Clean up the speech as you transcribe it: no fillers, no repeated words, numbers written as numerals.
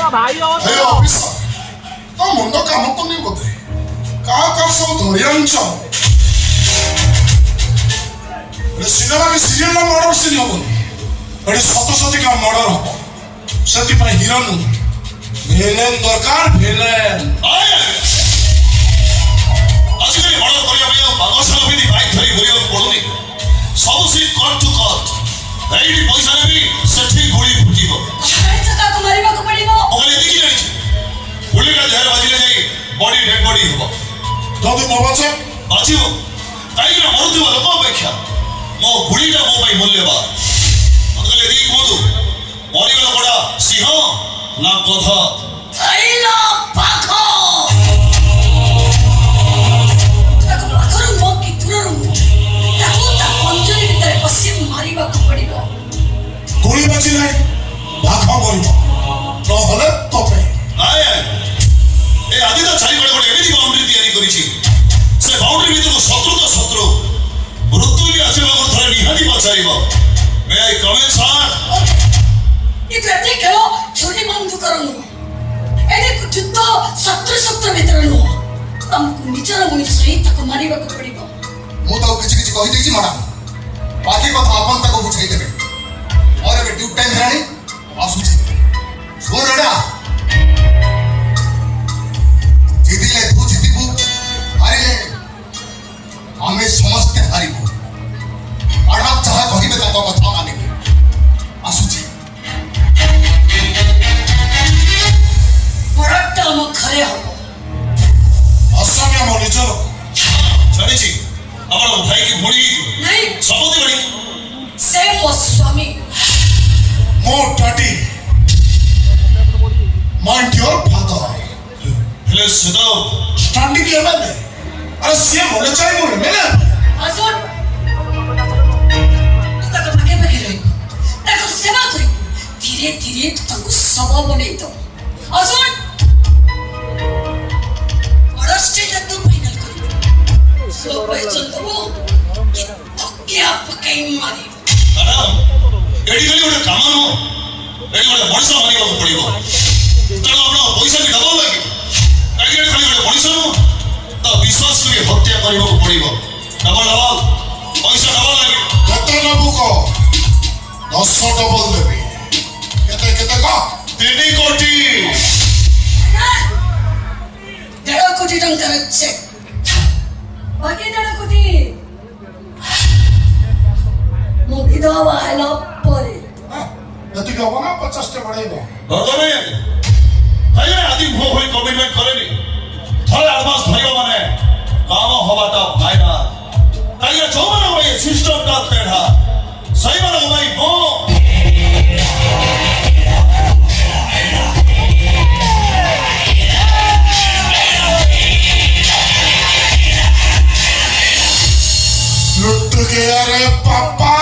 हे officer तो मुंड काम करनी बोधे का सब धरी आंच सिनेमा की सीरियल ना मर्डर सीन हम एटे शत शतिका मर्डर हम से हिरो नु विलेन दरकार विलेन आजिकली मर्डर करिया पागशाला भी बाइक धरी घुरिया पड़ुनी सब सी कट टू कट एडी पैसा नेबी सेठी गोली फुटिबो का मारिबा को पड़िबो ओगले देखि जानि गोली का जहर बाजिले जाई बॉडी डेड बॉडी होबो जदि न बचे बाजिबो काई ना मरुथिबो लोक अपेक्षा मो गुड़ीटा मो भाई मूल्यवान अंगले दी कोदु मरिगला बड़ा सिंह ना कथा थैला पाखो ताको पाखर मो की दूर ताको ता पंजरी भीतर बसी मारिबा को पड़िबो गोली बाजी नाही भाखा मरिबो न हले तपे आय ए आदि तो चारि बडे बडे एमिति बाउंड्री तयारी करिछि से बाउंड्री भीतर शत्रु तो शत्रु मृत्यु आशीर्वाद को थोड़ा निहाती पचारिबो मैं आई कमेंट सर ये करते खेलो छोटी बंद करनु एदे जुद्ध शत्रु भीतर नु तुमको निचर मनुष्य ताको मारिबा को पड़िबो मु तो किछि किछि कहि देछि मैडम बाकी कथा आपन ताको बुझाई देबे और एबे ड्यू टाइम हेरानी आसुछि सुन रेडा जितिले तू जितिबु हारिले हमें समझते हारिबु आडा चाह कहिबे ताको कथा मानिबे आसुछि मरटा म खरे हबो असमिया म निजर जानिछि हमर भाई की भोली नहीं सबोती बड़ी से मो स्वामी मो daddy mind your father hello सुदो स्टैंडिंग लेवल में अरे सी मोले चाहि मोले मेले आजोन ताको भागे भागे रही ताको सेवा करी धीरे धीरे ताको सब बनै दो आजोन बड़ा स्टेज तो फाइनल करी स्लो पहचान दो तो क्या पकाई मारी मैडम एडी गली ओडे काम न एडी ओडे मଣିଷ मारिବାକୁ ପଡିବ ତେଣୁ ଆପଣ ପଇସା ବି ଡବଲ ଲାଗିବ ଏडी ଗଲି ଓଡେ ମଣିଷ ନ ତ ବିଶ୍ୱାସ କରି ହତ୍ୟା କରିବାକୁ ପଡିବ ଡବଲ ପଇସା ଡବଲ ଲାଗିବ କେତେ ନବୁ କ 10 ଡବଲ ଦେବି କେତେ କ 3 କୋଟି 1.5 कोटी टंकार चेक बाकी 1.5 कोटी मो विधवा हैला परे ଏତିକି ହବ ନା 50 ଟେ ବଢେଇବ ଭଗବାନ ଭାଇ ଆଦି ଭୋ ହୋଇ କମିଟମେଣ୍ଟ କରେନି ଥରେ ଆଡଭାନ୍ସ ଧରିବ ମାନେ କାମ ହବାଟା ଫାଇନାଲ କାହିଁକି ଯୋଉମାନଙ୍କ ପାଇଁ ସିଷ୍ଟମଟା ତେଢା ସେଇମାନଙ୍କ ପାଇଁ ମୋ लुट गया रे पापा